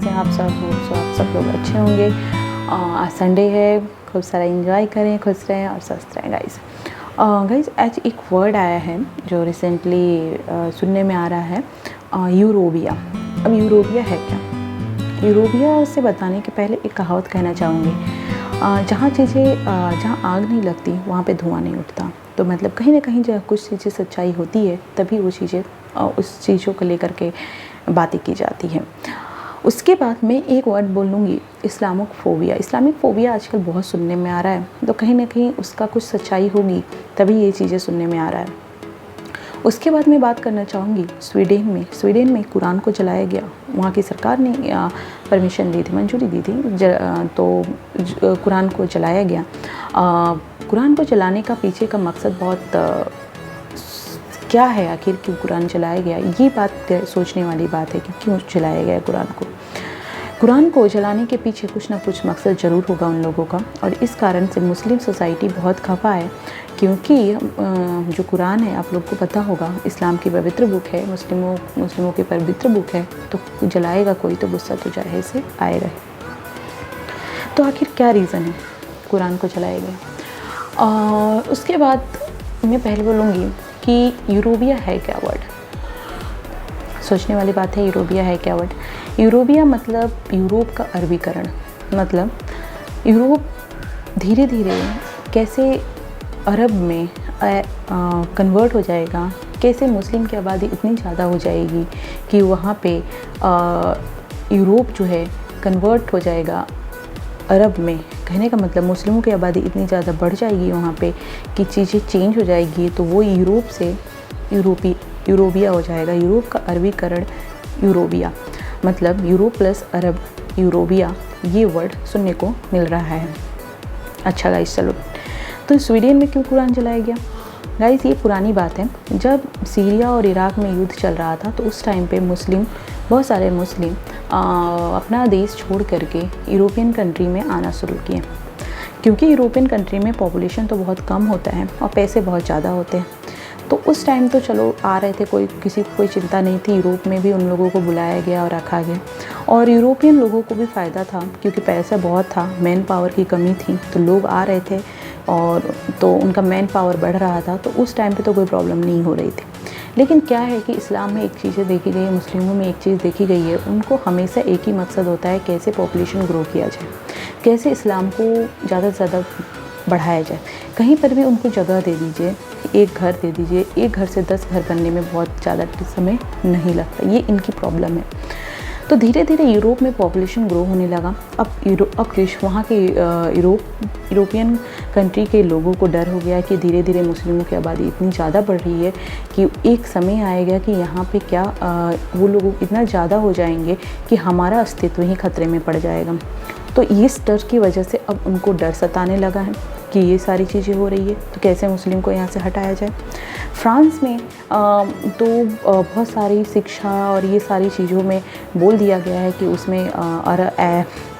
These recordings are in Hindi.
कैसे हैं आप सब? सो आप सब लोग अच्छे होंगे। आज संडे है, खूब सारा एंजॉय करें, खुश रहें और स्वस्थ रहें गाइस। आज एक वर्ड आया है जो रिसेंटली सुनने में आ रहा है, यूरोबिया। अब यूरोबिया है क्या? यूरोबिया से बताने के पहले एक कहावत कहना चाहूँगी, जहाँ आग नहीं लगती वहाँ पे धुआं नहीं उठता। तो मतलब कहीं ना कहीं जब कुछ चीज़ें सच्चाई होती है तभी वो चीज़ें उस चीज़ों को लेकर के बातें की जाती हैं। उसके बाद मैं एक वर्ड बोलूँगी, इस्लामिक फ़ोबिया आजकल बहुत सुनने में आ रहा है, तो कहीं ना कहीं उसका कुछ सच्चाई होगी तभी ये चीज़ें सुनने में आ रहा है। उसके बाद मैं बात करना चाहूँगी स्वीडन में कुरान को जलाया गया। वहाँ की सरकार ने परमिशन दी थी, मंजूरी दी थी, तो कुरान को जलाया गया। कुरान को जलाने का पीछे का मकसद बहुत क्या है, आखिर क्यों कुरान जलाया गया? ये बात सोचने वाली बात है कि क्यों जलाया गया कुरान को जलाने के पीछे कुछ ना कुछ मकसद ज़रूर होगा उन लोगों का। और इस कारण से मुस्लिम सोसाइटी बहुत खफा है, क्योंकि जो कुरान है आप लोग को पता होगा इस्लाम की पवित्र बुक है, मुस्लिमों की पवित्र बुक है, तो जलाएगा कोई तो गुस्सा तो जाहिर से आएगा। तो आखिर क्या रीज़न है कुरान को जलाया गया? उसके बाद मैं पहले बोलूँगी कि यूरोबिया है क्या वर्ड। सोचने वाली बात है, यूरोबिया है क्या वर्ड? यूरोबिया मतलब यूरोप का अरबीकरण, मतलब यूरोप धीरे धीरे कैसे अरब में कन्वर्ट हो जाएगा, कैसे मुस्लिम की आबादी इतनी ज़्यादा हो जाएगी कि वहाँ पे यूरोप जो है कन्वर्ट हो जाएगा अरब में। कहने का मतलब मुस्लिमों की आबादी इतनी ज़्यादा बढ़ जाएगी वहाँ पे कि चीज़ें चेंज हो जाएगी, तो वो यूरोप से यूरोबिया हो जाएगा। यूरोप का अरबीकरण यूरोबिया, मतलब यूरोप प्लस अरब, यूरोबिया, ये वर्ड सुनने को मिल रहा है। अच्छा गाइस, चलो, तो स्वीडन में क्यों कुरान जलाया गया? गाइस, ये पुरानी बात है। जब सीरिया और इराक में युद्ध चल रहा था तो उस टाइम पे बहुत सारे मुस्लिम अपना देश छोड़ करके यूरोपियन कंट्री में आना शुरू किए, क्योंकि यूरोपियन कंट्री में पॉपुलेशन तो बहुत कम होता है और पैसे बहुत ज़्यादा होते हैं। तो उस टाइम तो चलो आ रहे थे, किसी को कोई चिंता नहीं थी। यूरोप में भी उन लोगों को बुलाया गया और रखा गया, और यूरोपियन लोगों को भी फ़ायदा था क्योंकि पैसा बहुत था, मैन पावर की कमी थी, तो लोग आ रहे थे और तो उनका मैन पावर बढ़ रहा था, तो उस टाइम पे तो कोई प्रॉब्लम नहीं हो रही थी। लेकिन क्या है कि इस्लाम में एक चीज़ें देखी गई है, मुस्लिमों में एक चीज़ देखी गई है, उनको हमेशा एक ही मकसद होता है, कैसे पॉपुलेशन ग्रो किया जाए, कैसे इस्लाम को ज़्यादा से ज़्यादा बढ़ाया जाए। कहीं पर भी उनको जगह दे दीजिए, एक घर दे दीजिए, एक घर से 10 घर बनने में बहुत ज़्यादा समय नहीं लगता, ये इनकी प्रॉब्लम है। तो धीरे धीरे यूरोप में पॉपुलेशन ग्रो होने लगा। अब वहाँ के यूरोपियन कंट्री के लोगों को डर हो गया कि धीरे धीरे मुस्लिमों की आबादी इतनी ज़्यादा बढ़ रही है कि एक समय आएगा कि यहाँ पे वो लोग इतना ज़्यादा हो जाएंगे कि हमारा अस्तित्व ही खतरे में पड़ जाएगा। तो इस डर की वजह से अब उनको डर सताने लगा है कि ये सारी चीज़ें हो रही है, तो कैसे मुस्लिम को यहाँ से हटाया जाए। फ्रांस में तो बहुत सारी शिक्षा और ये सारी चीज़ों में बोल दिया गया है कि उसमें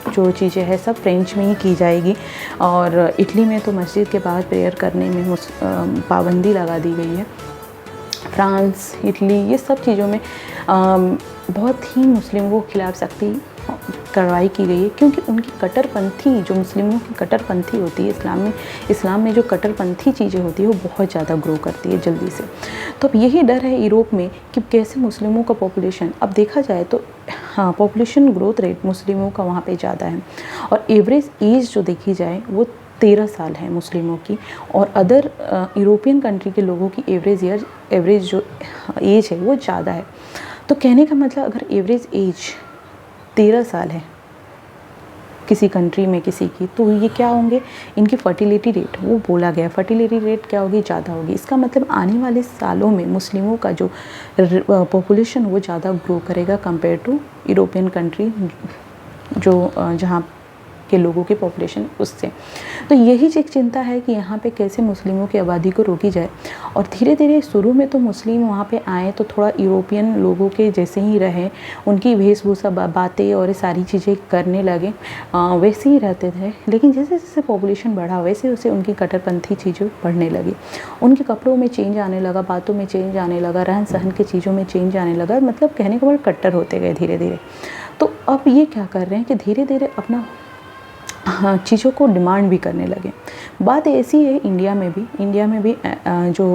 जो चीज़ें हैं सब फ्रेंच में ही की जाएगी। और इटली में तो मस्जिद के बाहर प्रेयर करने में पाबंदी लगा दी गई है। फ्रांस, इटली, ये सब चीज़ों में बहुत ही मुस्लिमों के खिलाफ सख्ती कार्रवाई की गई है, क्योंकि उनकी कट्टरपंथी, जो मुस्लिमों की कट्टरपंथी होती है इस्लाम में जो कट्टरपंथी चीज़ें होती है वो बहुत ज़्यादा ग्रो करती है जल्दी से। तो अब यही डर है यूरोप में कि कैसे मुस्लिमों का पॉपुलेशन, अब देखा जाए तो हाँ, पॉपुलेशन ग्रोथ रेट मुस्लिमों का वहाँ पे ज़्यादा है, और एवरेज एज जो देखी जाए वो 13 साल है मुस्लिमों की, और अदर यूरोपियन कंट्री के लोगों की एवरेज जो एज है वो ज़्यादा है। तो कहने का मतलब अगर एवरेज एज 13 साल है किसी कंट्री में किसी की, तो ये क्या होंगे, इनकी फर्टिलिटी रेट, वो बोला गया फर्टिलिटी रेट क्या होगी, ज़्यादा होगी। इसका मतलब आने वाले सालों में मुस्लिमों का जो पॉपुलेशन वो ज़्यादा ग्रो करेगा कंपेयर टू यूरोपियन कंट्री जो जहाँ के लोगों की पॉपुलेशन उससे। तो यही एक चिंता है कि यहाँ पे कैसे मुस्लिमों की आबादी को रोकी जाए। और धीरे धीरे शुरू में तो मुस्लिम वहाँ पे आए तो थोड़ा यूरोपियन लोगों के जैसे ही रहे, उनकी वेशभूषा, बातें और सारी चीज़ें करने लगे, वैसे ही रहते थे। लेकिन जैसे जैसे पॉपुलेशन बढ़ा वैसे वैसे उनकी कट्टरपंथी चीज़ें बढ़ने लगी, उनके कपड़ों में चेंज आने लगा, बातों में चेंज आने लगा, रहन सहन की चीज़ों में चेंज आने लगा, मतलब कहने का मतलब कट्टर होते गए धीरे धीरे। तो अब ये क्या कर रहे हैं कि धीरे धीरे अपना चीज़ों को डिमांड भी करने लगे। बात ऐसी है इंडिया में भी जो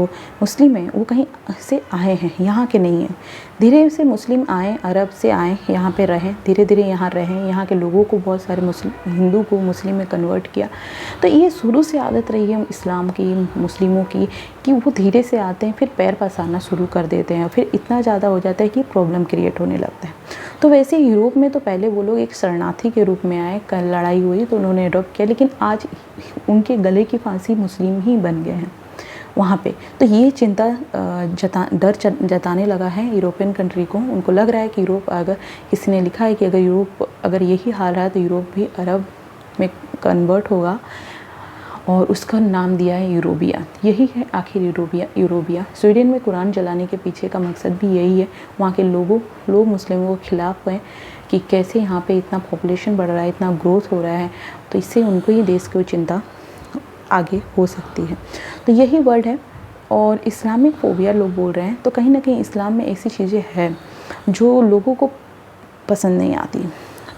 मुस्लिम हैं वो कहीं से आए हैं, यहाँ के नहीं हैं। धीरे से मुस्लिम आए, अरब से आए, यहाँ पे रहें, धीरे धीरे यहाँ रहें, यहाँ के लोगों को बहुत सारे हिंदू को मुस्लिम में कन्वर्ट किया। तो ये शुरू से आदत रही है इस्लाम की, मुस्लिमों की, कि वो धीरे से आते हैं, फिर पैर पसारना शुरू कर देते हैं, फिर इतना ज़्यादा हो जाता है कि प्रॉब्लम क्रिएट होने लगता है। तो वैसे यूरोप में तो पहले वो लोग एक शरणार्थी के रूप में आए, कल लड़ाई हुई तो उन्होंने अडॉप्ट किया, लेकिन आज उनके गले की फांसी मुस्लिम ही बन गए हैं वहाँ पे। तो ये चिंता डर जताने लगा है यूरोपियन कंट्री को। उनको लग रहा है कि यूरोप, अगर किसी ने लिखा है कि अगर यही हाल रहा तो यूरोप भी अरब में कन्वर्ट होगा, और उसका नाम दिया है यूरोबिया। यही है आखिर यूरोबिया। स्वीडन में कुरान जलाने के पीछे का मकसद भी यही है। वहाँ के लोग मुस्लिमों के खिलाफ हैं कि कैसे यहाँ पे इतना पॉपुलेशन बढ़ रहा है, इतना ग्रोथ हो रहा है, तो इससे उनको ही देश की चिंता आगे हो सकती है। तो यही वर्ड है। और इस्लामिक फोबिया लोग बोल रहे हैं, तो कहीं ना कहीं इस्लाम में ऐसी चीज़ें हैं जो लोगों को पसंद नहीं आती,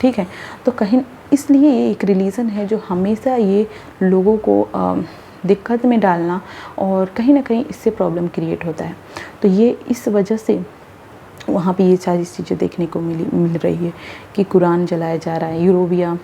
ठीक है। तो कहीं इसलिए ये एक रिलीजन है जो हमेशा ये लोगों को दिक्कत में डालना, और कहीं ना कहीं इससे प्रॉब्लम क्रिएट होता है। तो ये इस वजह से वहाँ पे ये सारी चीज़ें देखने को मिल रही है कि कुरान जलाया जा रहा है। यूरोबिया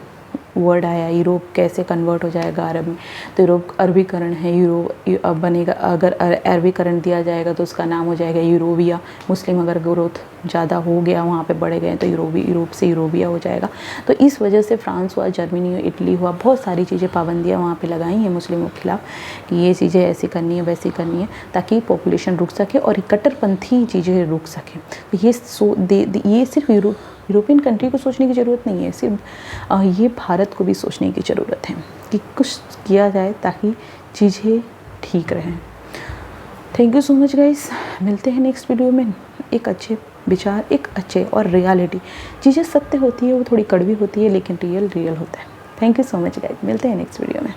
वर्ड आया, यूरोप कैसे कन्वर्ट हो जाएगा अरब में, तो यूरोप अरबीकरण है, यूरोप अब बनेगा। अगर अरबीकरण दिया जाएगा तो उसका नाम हो जाएगा यूरोबिया। मुस्लिम अगर ग्रोथ ज़्यादा हो गया, वहाँ पे बढ़े गए, तो यूरोप से यूरोबिया हो जाएगा। तो इस वजह से फ्रांस हुआ, जर्मनी हुआ, इटली हुआ, बहुत सारी चीज़ें पाबंदियाँ वहाँ पे लगाई हैं मुस्लिमों के खिलाफ कि ये चीज़ें ऐसी करनी है, वैसी करनी है, ताकि पॉपुलेशन रुक सके और कट्टरपंथी चीज़ें रुक सकें। तो ये सिर्फ यूरोपियन कंट्री को सोचने की ज़रूरत नहीं है, सिर्फ ये भारत को भी सोचने की ज़रूरत है कि कुछ किया जाए ताकि चीज़ें ठीक रहें। Thank you so much guys. मिलते हैं नेक्स्ट वीडियो में एक अच्छे विचार, एक अच्छे और रियलिटी। चीज़ें सत्य होती है, वो थोड़ी कड़वी होती है, लेकिन रियल होता है। Thank you so much guys. मिलते हैं नेक्स्ट वीडियो में।